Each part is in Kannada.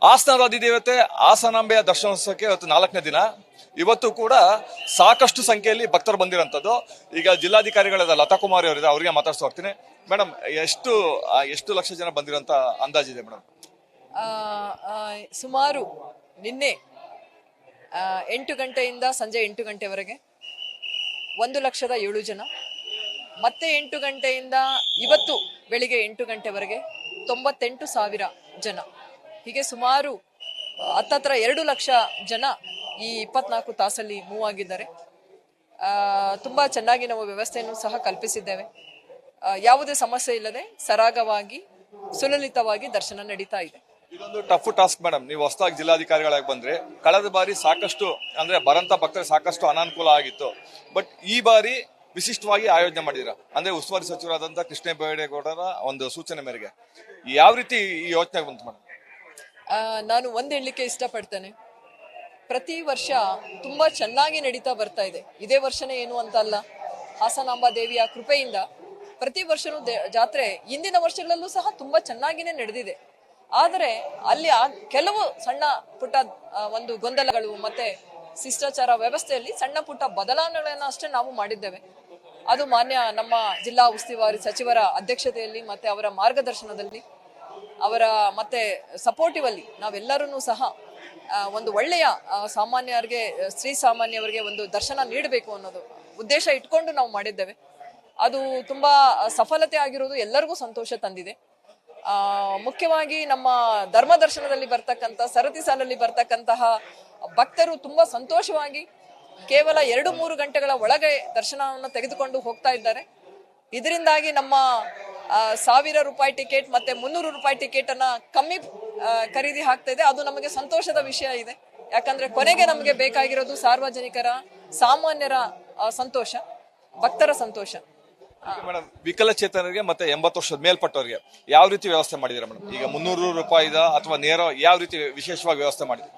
ಹಾಸನದ ಅಧಿದೇವತೆ ಹಾಸನಾಂಬೆಯ ದರ್ಶನೋತ್ಸವಕ್ಕೆ ಇವತ್ತು 4ನೇ ದಿನ. ಇವತ್ತು ಕೂಡ ಸಾಕಷ್ಟು ಸಂಖ್ಯೆಯಲ್ಲಿ ಭಕ್ತರು ಬಂದಿರೋಂಥದ್ದು. ಈಗ ಜಿಲ್ಲಾಧಿಕಾರಿಗಳಾದ ಲತಾ ಕುಮಾರಿ ಅವರಿದೆ, ಅವರಿಗೆ ಮಾತಾಡ್ತಾ ಹೋಗ್ತೀನಿ. ಮೇಡಮ್, ಎಷ್ಟು ಲಕ್ಷ ಜನ ಬಂದಿರೋಂಥ ಅಂದಾಜಿದೆ ಮೇಡಮ್? ಸುಮಾರು ನಿನ್ನೆ 8 ಗಂಟೆಯಿಂದ ಸಂಜೆ 8 ಗಂಟೆವರೆಗೆ 1,07,000 ಜನ, ಮತ್ತೆ 8 ಗಂಟೆಯಿಂದ ಇವತ್ತು ಬೆಳಿಗ್ಗೆ 8 ಗಂಟೆವರೆಗೆ 98,000 ಜನ, ಹೀಗೆ ಸುಮಾರು ಹತ್ತತ್ರ 2 ಲಕ್ಷ ಜನ ಈ 24 ತಾಸಲ್ಲಿ ಮೂವ್ ಆಗಿದ್ದಾರೆ. ತುಂಬಾ ಚೆನ್ನಾಗಿ ನಾವು ವ್ಯವಸ್ಥೆಯನ್ನು ಸಹ ಕಲ್ಪಿಸಿದ್ದೇವೆ. ಯಾವುದೇ ಸಮಸ್ಯೆ ಇಲ್ಲದೆ ಸರಾಗವಾಗಿ ಸುಲಲಿತವಾಗಿ ದರ್ಶನ ನಡೀತಾ ಇದೆ. ಇದೊಂದು ಟಫ್ ಟಾಸ್ಕ್ ಮೇಡಮ್. ನೀವು ಹೊಸದಾಗಿ ಜಿಲ್ಲಾಧಿಕಾರಿಗಳಾಗಿ ಬಂದ್ರೆ, ಕಳೆದ ಬಾರಿ ಸಾಕಷ್ಟು ಅಂದ್ರೆ ಬರಂತ ಭಕ್ತರಿಗೆ ಸಾಕಷ್ಟು ಅನಾನುಕೂಲ ಆಗಿತ್ತು. ಬಟ್ ಈ ಬಾರಿ ವಿಶಿಷ್ಟವಾಗಿ ಆಯೋಜನೆ ಮಾಡಿದ್ರ, ಅಂದ್ರೆ ಉಸ್ತುವಾರಿ ಸಚಿವರಾದಂತ ಕೃಷ್ಣ ಬೈರೇಗೌಡರ ಒಂದು ಸೂಚನೆ ಮೇರೆಗೆ ಯಾವ ರೀತಿ ಈ ಯೋಚನೆ ಬಂತು ಮೇಡಮ್? ನಾನು ಒಂದು ಹೇಳಲಿಕ್ಕೆ ಇಷ್ಟಪಡ್ತೇನೆ, ಪ್ರತಿ ವರ್ಷ ತುಂಬಾ ಚೆನ್ನಾಗಿ ನಡೀತಾ ಬರ್ತಾ ಇದೆ. ಇದೇ ವರ್ಷನೇ ಏನು ಅಂತ ಅಲ್ಲ, ಹಾಸನಾಂಬಾ ದೇವಿಯ ಕೃಪೆಯಿಂದ ಪ್ರತಿ ವರ್ಷನೂ ಜಾತ್ರೆ ಹಿಂದಿನ ವರ್ಷಗಳಲ್ಲೂ ಸಹ ತುಂಬಾ ಚೆನ್ನಾಗಿನೇ ನಡೆದಿದೆ. ಆದರೆ ಅಲ್ಲಿ ಕೆಲವು ಸಣ್ಣ ಪುಟ್ಟ ಒಂದು ಗೊಂದಲಗಳು ಮತ್ತೆ ಶಿಷ್ಟಾಚಾರ ವ್ಯವಸ್ಥೆಯಲ್ಲಿ ಸಣ್ಣ ಪುಟ್ಟ ಬದಲಾವಣೆಗಳನ್ನು ಅಷ್ಟೇ ನಾವು ಮಾಡಿದ್ದೇವೆ. ಅದು ಮಾನ್ಯ ನಮ್ಮ ಜಿಲ್ಲಾ ಉಸ್ತುವಾರಿ ಸಚಿವರ ಅಧ್ಯಕ್ಷತೆಯಲ್ಲಿ ಮತ್ತೆ ಅವರ ಮಾರ್ಗದರ್ಶನದಲ್ಲಿ, ಅವರ ಮತ್ತೆ ಸಪೋರ್ಟಿವ್ ಅಲ್ಲಿ ನಾವೆಲ್ಲರೂ ಸಹ ಒಂದು ಒಳ್ಳೆಯ ಸಾಮಾನ್ಯರಿಗೆ, ಶ್ರೀ ಸಾಮಾನ್ಯವರಿಗೆ ಒಂದು ದರ್ಶನ ನೀಡಬೇಕು ಅನ್ನೋದು ಉದ್ದೇಶ ಇಟ್ಕೊಂಡು ನಾವು ಮಾಡಿದ್ದೇವೆ. ಅದು ತುಂಬಾ ಸಫಲತೆ ಆಗಿರುವುದು ಎಲ್ಲರಿಗೂ ಸಂತೋಷ ತಂದಿದೆ. ಮುಖ್ಯವಾಗಿ ನಮ್ಮ ಧರ್ಮ ದರ್ಶನದಲ್ಲಿ ಬರ್ತಕ್ಕಂಥ ಸರತಿ ಸಾಲಲ್ಲಿ ಬರ್ತಕ್ಕಂತಹ ಭಕ್ತರು ತುಂಬಾ ಸಂತೋಷವಾಗಿ ಕೇವಲ 2-3 ಗಂಟೆಗಳ ಒಳಗೆ ದರ್ಶನವನ್ನು ತೆಗೆದುಕೊಂಡು ಹೋಗ್ತಾ ಇದ್ದಾರೆ. ಇದರಿಂದಾಗಿ ನಮ್ಮ 1,000 ರೂಪಾಯಿ ಟಿಕೆಟ್ ಮತ್ತೆ 300 ರೂಪಾಯಿ ಟಿಕೆಟ್ ಅನ್ನ ಕಮ್ಮಿ ಖರೀದಿ ಆಗ್ತಾ ಇದೆ. ಅದು ನಮಗೆ ಸಂತೋಷದ ವಿಷಯ ಇದೆ. ಯಾಕಂದ್ರೆ ಕೊನೆಗೆ ನಮಗೆ ಬೇಕಾಗಿರೋದು ಸಾರ್ವಜನಿಕರ, ಸಾಮಾನ್ಯರ ಸಂತೋಷ, ಭಕ್ತರ ಸಂತೋಷ. ಮೇಡಮ್, ವಿಕಲಚೇತನರಿಗೆ ಮತ್ತೆ 80 ವರ್ಷದ ಮೇಲ್ಪಟ್ಟವರಿಗೆ ಯಾವ ರೀತಿ ವ್ಯವಸ್ಥೆ ಮಾಡಿದಿರಾ ಮೇಡಮ್? ಈಗ 300 ರೂಪಾಯಿದ ಅಥವಾ ನೇರ ಯಾವ ರೀತಿ ವಿಶೇಷವಾಗಿ ವ್ಯವಸ್ಥೆ ಮಾಡಿದ್ರಿ?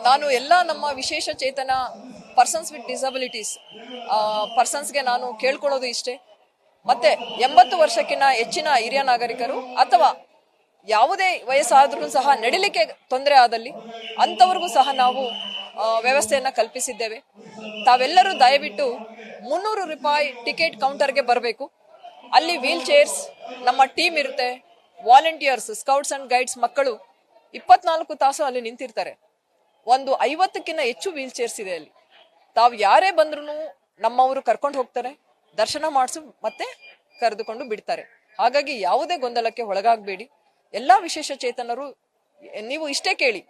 ನಾನು ಎಲ್ಲ ನಮ್ಮ ವಿಶೇಷ ಚೇತನ ಪರ್ಸನ್ಸ್ ವಿತ್ ಡಿಸಬಿಲಿಟೀಸ್ ಪರ್ಸನ್ಸ್ಗೆ ನಾನು ಕೇಳ್ಕೊಳ್ಳೋದು ಇಷ್ಟೇ, ಮತ್ತೆ 80 ವರ್ಷಕ್ಕಿಂತ ಹೆಚ್ಚಿನ ಹಿರಿಯ ನಾಗರಿಕರು ಅಥವಾ ಯಾವುದೇ ವಯಸ್ಸಾದ್ರೂ ಸಹ ನಡಿಲಿಕ್ಕೆ ತೊಂದರೆ ಆದಲ್ಲಿ ಅಂತವರಿಗೂ ಸಹ ನಾವು ವ್ಯವಸ್ಥೆಯನ್ನ ಕಲ್ಪಿಸಿದ್ದೇವೆ. ತಾವೆಲ್ಲರೂ ದಯವಿಟ್ಟು 300 ರೂಪಾಯಿ ಟಿಕೆಟ್ ಕೌಂಟರ್ಗೆ ಬರಬೇಕು. ಅಲ್ಲಿ ವೀಲ್ ಚೇರ್ಸ್ ನಮ್ಮ ಟೀಮ್ ಇರುತ್ತೆ, ವಾಲಂಟಿಯರ್ಸ್, ಸ್ಕೌಟ್ಸ್ ಅಂಡ್ ಗೈಡ್ಸ್ ಮಕ್ಕಳು 24 ತಾಸು ಅಲ್ಲಿ ನಿಂತಿರ್ತಾರೆ. ಒಂದು 50ಕ್ಕಿಂತ ಹೆಚ್ಚು ವೀಲ್ ಚೇರ್ಸ್ ಇದೆ ಅಲ್ಲಿ. ತಾವು ಯಾರೇ ಬಂದ್ರು ನಮ್ಮವರು ಕರ್ಕೊಂಡು ಹೋಗ್ತಾರೆ, ದರ್ಶನ ಮಾಡಿಸು ಮತ್ತೆ ಕರೆದುಕೊಂಡು ಬಿಡ್ತಾರೆ. ಹಾಗಾಗಿ ಯಾವುದೇ ಗೊಂದಲಕ್ಕೆ ಒಳಗಾಗಬೇಡಿ. ಎಲ್ಲಾ ವಿಶೇಷ ಚೇತನರು ನೀವು ಇಷ್ಟೇ ಕೇಳಿ,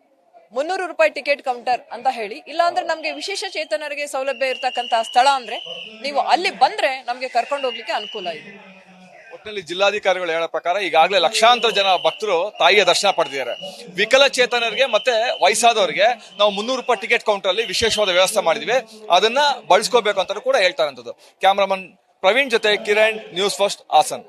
300 ರೂಪಾಯಿ ಟಿಕೆಟ್ ಕೌಂಟರ್ ಅಂತ ಹೇಳಿ. ಇಲ್ಲ ಅಂದ್ರೆ ನಮ್ಗೆ ವಿಶೇಷ ಚೇತನರಿಗೆ ಸೌಲಭ್ಯ ಇರ್ತಕ್ಕಂತಹ ಸ್ಥಳ ಅಂದ್ರೆ ನೀವು ಅಲ್ಲಿ ಬಂದ್ರೆ ನಮ್ಗೆ ಕರ್ಕೊಂಡು ಹೋಗ್ಲಿಕ್ಕೆ ಅನುಕೂಲ ಇದೆ. ಒಟ್ಟಿನಲ್ಲಿ ಜಿಲ್ಲಾಧಿಕಾರಿಗಳು ಹೇಳೋ ಪ್ರಕಾರ ಈಗಾಗಲೇ ಲಕ್ಷಾಂತರ ಜನ ಭಕ್ತರು ತಾಯಿಯ ದರ್ಶನ ಪಡೆದಿದ್ದಾರೆ. ವಿಕಲಚೇತನರಿಗೆ ಮತ್ತೆ ವಯಸ್ಸಾದವರಿಗೆ ನಾವು 300 ರೂಪಾಯಿ ಟಿಕೆಟ್ ಕೌಂಟರ್ ಅಲ್ಲಿ ವಿಶೇಷವಾದ ವ್ಯವಸ್ಥೆ ಮಾಡಿದ್ವಿ, ಅದನ್ನ ಬಳಸ್ಕೋಬೇಕು ಅಂತ ಕೂಡ ಹೇಳ್ತಾರಂತದ್ದು. ಕ್ಯಾಮ್ರಾಮನ್ ಪ್ರವೀಣ್ ಜೊತೆ ಕಿರಣ್, ನ್ಯೂಸ್ ಫಸ್ಟ್, ಹಾಸನ್.